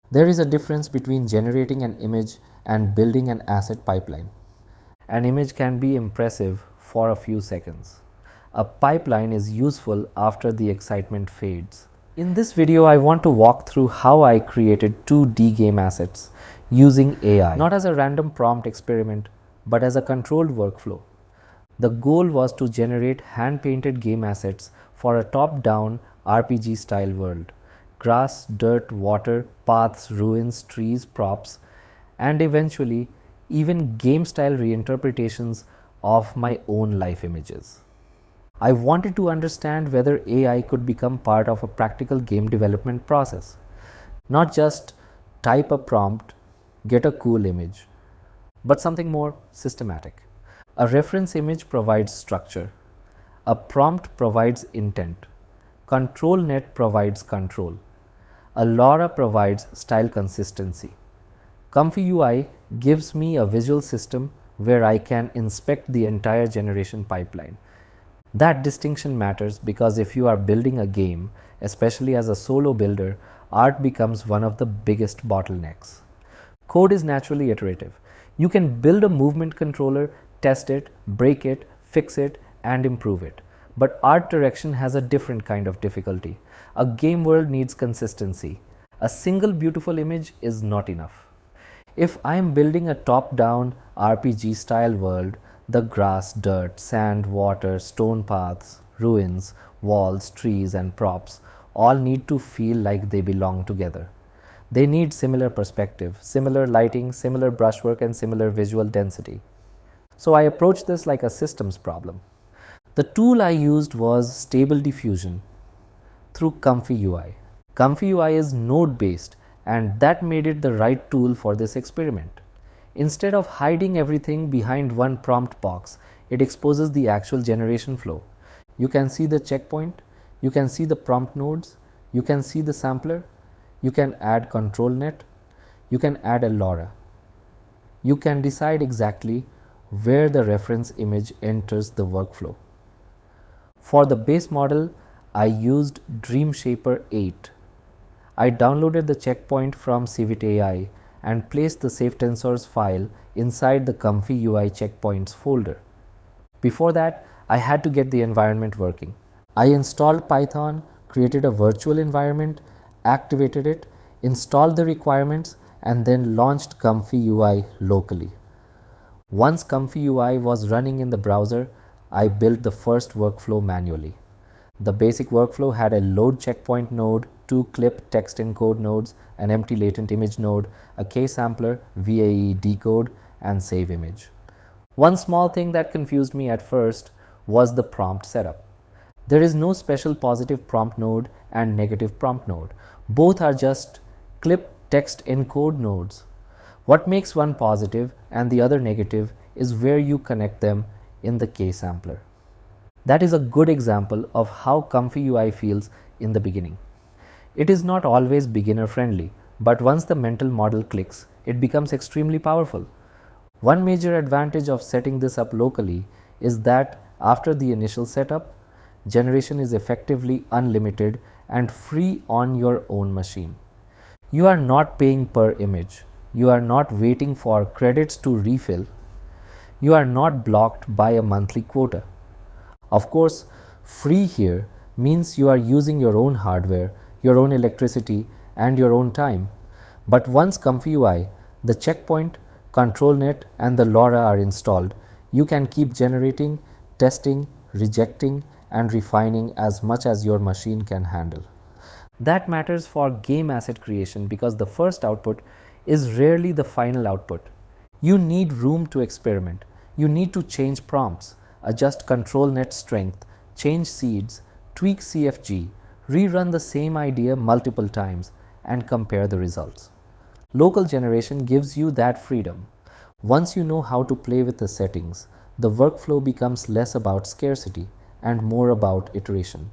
There is a difference between generating an image and building an asset pipeline. An image can be impressive for a few seconds. A pipeline is useful after the excitement fades. In this video, I want to walk through how I created 2D game assets using AI, not as a random prompt experiment, but as a controlled workflow. The goal was to generate hand-painted game assets for a top-down RPG-style world. Grass, dirt, water, paths, ruins, trees, props, and eventually even game-style reinterpretations of my own life images. I wanted to understand whether AI could become part of a practical game development process, not just type a prompt, get a cool image, but something more systematic. A reference image provides structure. A prompt provides intent. ControlNet provides control. A LoRA provides style consistency. ComfyUI gives me a visual system where I can inspect the entire generation pipeline. That distinction matters because if you are building a game, especially as a solo builder, art becomes one of the biggest bottlenecks. Code is naturally iterative. You can build a movement controller, test it, break it, fix it, and improve it. But art direction has a different kind of difficulty. A game world needs consistency. A single beautiful image is not enough. If I am building a top-down RPG style world, the grass, dirt, sand, water, stone paths, ruins, walls, trees, and props all need to feel like they belong together. They need similar perspective, similar lighting, similar brushwork, and similar visual density. So I approached this like a systems problem. The tool I used was Stable Diffusion through ComfyUI. ComfyUI is node-based, and that made it the right tool for this experiment. Instead of hiding everything behind one prompt box, it exposes the actual generation flow. You can see the checkpoint, you can see the prompt nodes, you can see the sampler, you can add ControlNet, you can add a LoRA. You can decide exactly where the reference image enters the workflow. For the base model, I used DreamShaper 8. I downloaded the checkpoint from CivitAI and placed the SafeTensors file inside the ComfyUI checkpoints folder. Before that, I had to get the environment working. I installed Python, created a virtual environment, activated it, installed the requirements, and then launched ComfyUI locally. Once ComfyUI was running in the browser, I built the first workflow manually. The basic workflow had a load checkpoint node, 2 clip text encode nodes, an empty latent image node, a K-sampler, VAE decode, and save image. One small thing that confused me at first was the prompt setup. There is no special positive prompt node and negative prompt node. Both are just clip text encode nodes. What makes one positive and the other negative is where you connect them in the K-sampler. That is a good example of how ComfyUI feels in the beginning. It is not always beginner friendly, but once the mental model clicks, it becomes extremely powerful. One major advantage of setting this up locally is that after the initial setup, generation is effectively unlimited and free on your own machine. You are not paying per image. You are not waiting for credits to refill. You are not blocked by a monthly quota. Of course, free here means you are using your own hardware, your own electricity, and your own time. But once ComfyUI, the checkpoint, ControlNet, and the LoRA are installed, you can keep generating, testing, rejecting, and refining as much as your machine can handle. That matters for game asset creation because the first output is rarely the final output. You need room to experiment. You need to change prompts, adjust ControlNet strength, change seeds, tweak CFG, rerun the same idea multiple times, and compare the results. Local generation gives you that freedom. Once you know how to play with the settings, the workflow becomes less about scarcity and more about iteration.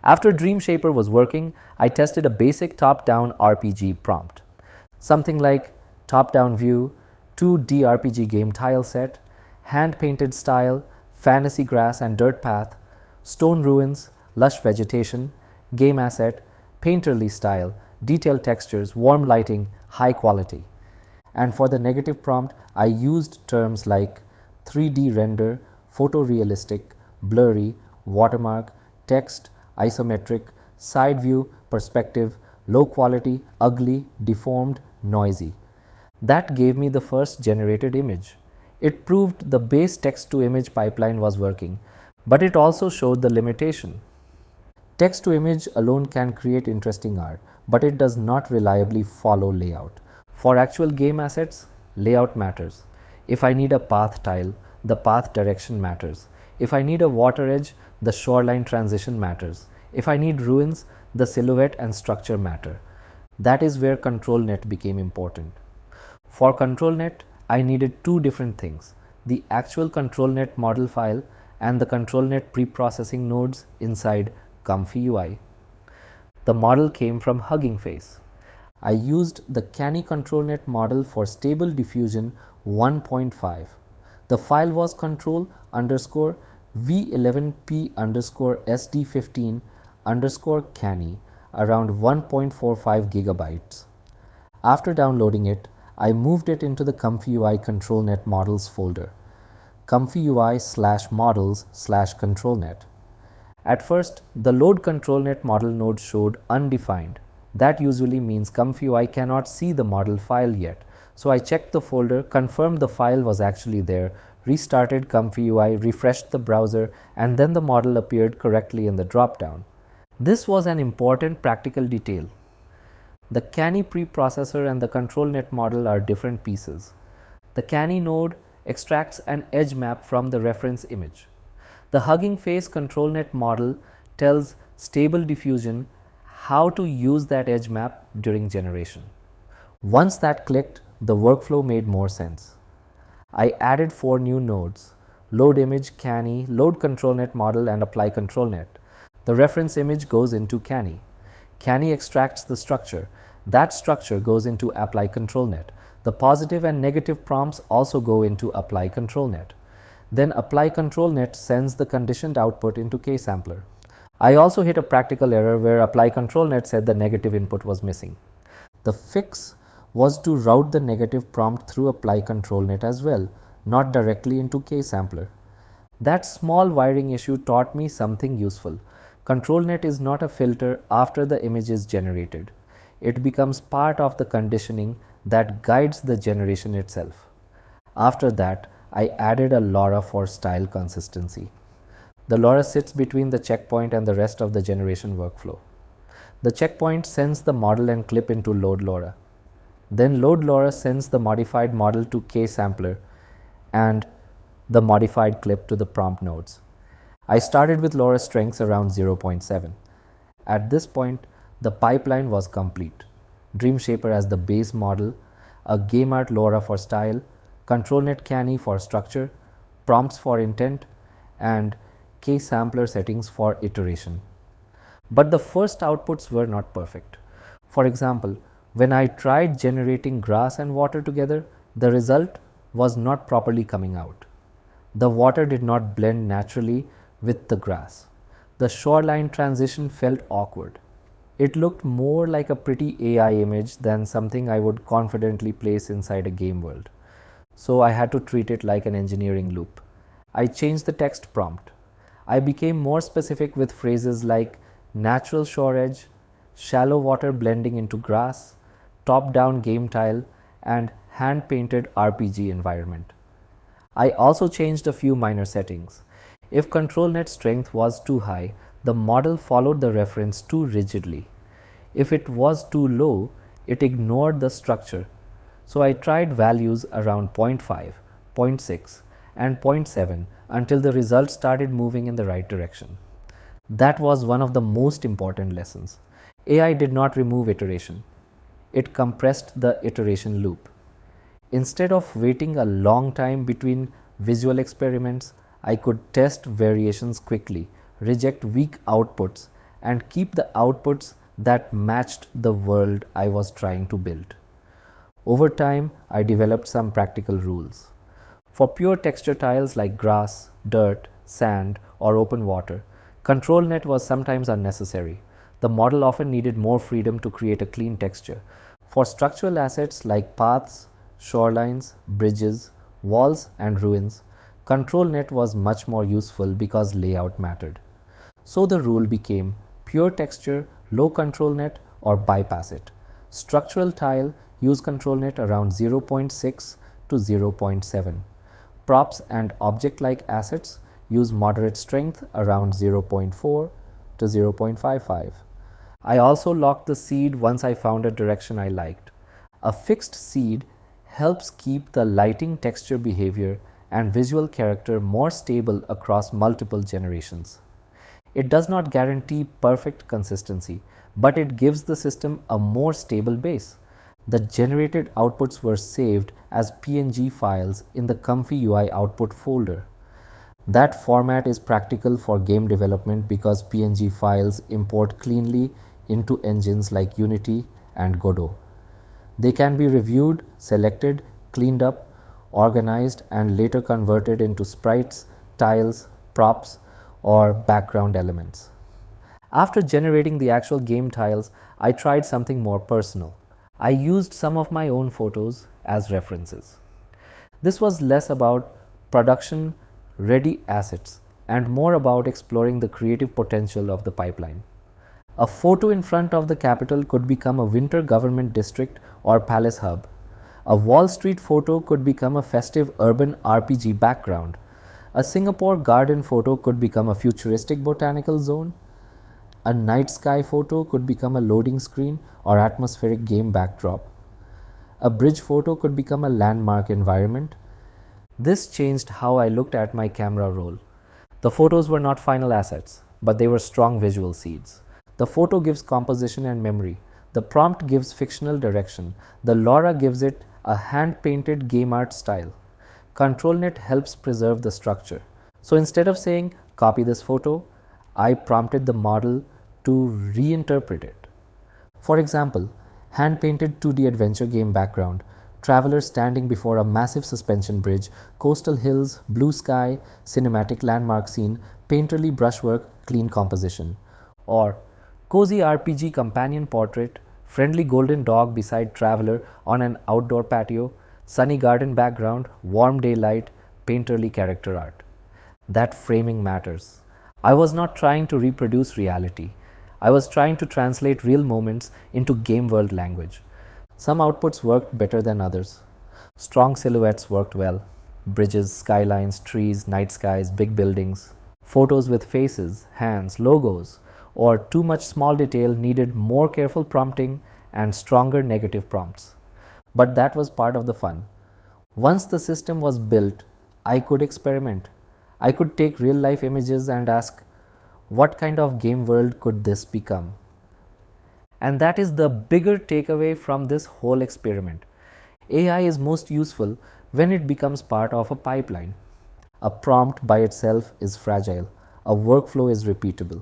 After DreamShaper was working, I tested a basic top-down RPG prompt. Something like top-down view, 2D RPG game tile set, hand-painted style, fantasy grass and dirt path, stone ruins, lush vegetation, game asset, painterly style, detailed textures, warm lighting, high quality. And for the negative prompt, I used terms like 3D render, photorealistic, blurry, watermark, text, isometric, side view, perspective, low quality, ugly, deformed, noisy. That gave me the first generated image. It proved the base text to image pipeline was working, but it also showed the limitation. Text to image alone can create interesting art, but it does not reliably follow layout. For actual game assets, layout matters. If I need a path tile, the path direction matters. If I need a water edge, the shoreline transition matters. If I need ruins, the silhouette and structure matter. That is where ControlNet became important. For ControlNet, I needed two different things: the actual ControlNet model file and the ControlNet preprocessing nodes inside ComfyUI. The model came from Hugging Face. I used the Canny ControlNet model for Stable Diffusion 1.5. The file was control underscore v11p underscore sd15 underscore canny, around 1.45 gigabytes. After downloading it, I moved it into the ComfyUI ControlNet models folder, ComfyUI/models/ControlNet. At first, the load ControlNet model node showed undefined. That usually means ComfyUI cannot see the model file yet. So I checked the folder, confirmed the file was actually there, restarted ComfyUI, refreshed the browser, and then the model appeared correctly in the dropdown. This was an important practical detail. The Canny preprocessor and the ControlNet model are different pieces. The Canny node extracts an edge map from the reference image. The Hugging Face ControlNet model tells Stable Diffusion how to use that edge map during generation. Once that clicked, the workflow made more sense. I added 4 new nodes: load image, Canny, load ControlNet model, and apply ControlNet. The reference image goes into Canny. Canny extracts the structure. That structure goes into apply ControlNet. The positive and negative prompts also go into apply ControlNet. Then apply ControlNet sends the conditioned output into KSampler. I also hit a practical error where apply ControlNet said the negative input was missing. The fix was to route the negative prompt through apply ControlNet as well, not directly into KSampler. That small wiring issue taught me something useful. ControlNet is not a filter after the image is generated. It becomes part of the conditioning that guides the generation itself. After that, I added a LoRA for style consistency. The LoRA sits between the checkpoint and the rest of the generation workflow. The checkpoint sends the model and clip into load LoRA. Then load LoRA sends the modified model to KSampler and the modified clip to the prompt nodes. I started with LoRA strengths around 0.7. At this point, the pipeline was complete. DreamShaper as the base model, a GameArt LoRA for style, ControlNet Canny for structure, prompts for intent, and KSampler settings for iteration. But the first outputs were not perfect. For example, when I tried generating grass and water together, the result was not properly coming out. The water did not blend naturally with the grass. The shoreline transition felt awkward. It looked more like a pretty AI image than something I would confidently place inside a game world. So I had to treat it like an engineering loop. I changed the text prompt. I became more specific with phrases like natural shore edge, shallow water blending into grass, top-down game tile, and hand-painted RPG environment. I also changed a few minor settings. If ControlNet strength was too high, the model followed the reference too rigidly. If it was too low, it ignored the structure. So I tried values around 0.5, 0.6, and 0.7 until the results started moving in the right direction. That was one of the most important lessons. AI did not remove iteration. It compressed the iteration loop. Instead of waiting a long time between visual experiments, I could test variations quickly, reject weak outputs, and keep the outputs that matched the world I was trying to build. Over time, I developed some practical rules. For pure texture tiles like grass, dirt, sand, or open water, ControlNet was sometimes unnecessary. the model often needed more freedom to create a clean texture. For structural assets like paths, shorelines, bridges, walls, and ruins, ControlNet was much more useful because layout mattered. So the rule became pure texture, low ControlNet, or bypass it. Structural tile, use ControlNet around 0.6 to 0.7. Props and object-like assets use moderate strength around 0.4 to 0.55. I also locked the seed once I found a direction I liked. A fixed seed helps keep the lighting, texture behavior, and visual character more stable across multiple generations. It does not guarantee perfect consistency, but it gives the system a more stable base. The generated outputs were saved as PNG files in the ComfyUI output folder. That format is practical for game development because PNG files import cleanly into engines like Unity and Godot. They can be reviewed, selected, cleaned up, organized, and later converted into sprites, tiles, props, or background elements. After generating the actual game tiles, I tried something more personal. I used some of my own photos as references. This was less about production-ready assets and more about exploring the creative potential of the pipeline. A photo in front of the Capitol could become a winter government district or palace hub. A Wall Street photo could become a festive urban RPG background. A Singapore garden photo could become a futuristic botanical zone. A night sky photo could become a loading screen or atmospheric game backdrop. A bridge photo could become a landmark environment. This changed how I looked at my camera roll. The photos were not final assets, but they were strong visual seeds. The photo gives composition and memory. The prompt gives fictional direction. The LoRA gives it a hand-painted game art style. ControlNet helps preserve the structure. So instead of saying, copy this photo, I prompted the model to reinterpret it. For example, hand-painted 2D adventure game background, travelers standing before a massive suspension bridge, coastal hills, blue sky, cinematic landmark scene, painterly brushwork, clean composition. Or cozy RPG companion portrait, friendly golden dog beside traveler on an outdoor patio, sunny garden background, warm daylight, painterly character art. That framing matters. I was not trying to reproduce reality. I was trying to translate real moments into game world language. Some outputs worked better than others. Strong silhouettes worked well. Bridges, skylines, trees, night skies, big buildings. Photos with faces, hands, logos, or too much small detail needed more careful prompting and stronger negative prompts. But that was part of the fun. Once the system was built, I could experiment. I could take real-life images and ask, what kind of game world could this become? And that is the bigger takeaway from this whole experiment. AI is most useful when it becomes part of a pipeline. A prompt by itself is fragile. A workflow is repeatable.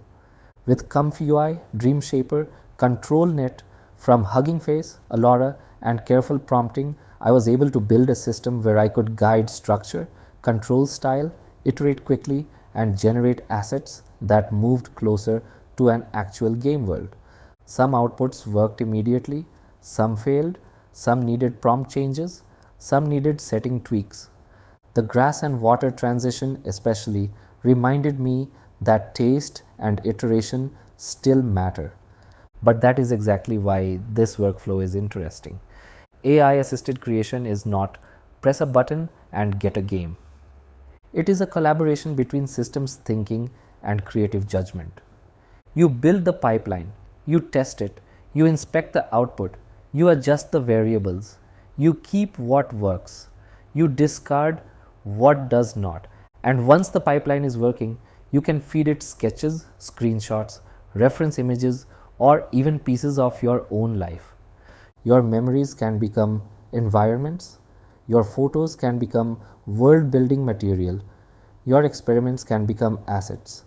With ComfyUI, DreamShaper, ControlNet, from Hugging Face, LoRA, and careful prompting, I was able to build a system where I could guide structure, control style, iterate quickly, and generate assets that moved closer to an actual game world. Some outputs worked immediately, some failed, some needed prompt changes, some needed setting tweaks. The grass and water transition especially reminded me that taste and iteration still matter. But that is exactly why this workflow is interesting. AI-assisted creation is not press a button and get a game. It is a collaboration between systems thinking and creative judgment. You build the pipeline, you test it, you inspect the output, you adjust the variables, you keep what works, you discard what does not. And once the pipeline is working, you can feed it sketches, screenshots, reference images, or even pieces of your own life. Your memories can become environments, your photos can become world-building material, your experiments can become assets.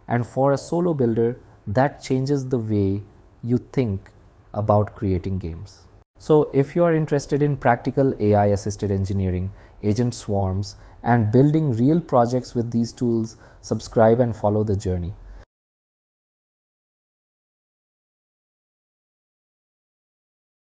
And for a solo builder, that changes the way you think about creating games. So if you are interested in practical AI-assisted engineering, agent swarms, and building real projects with these tools, subscribe and follow the journey.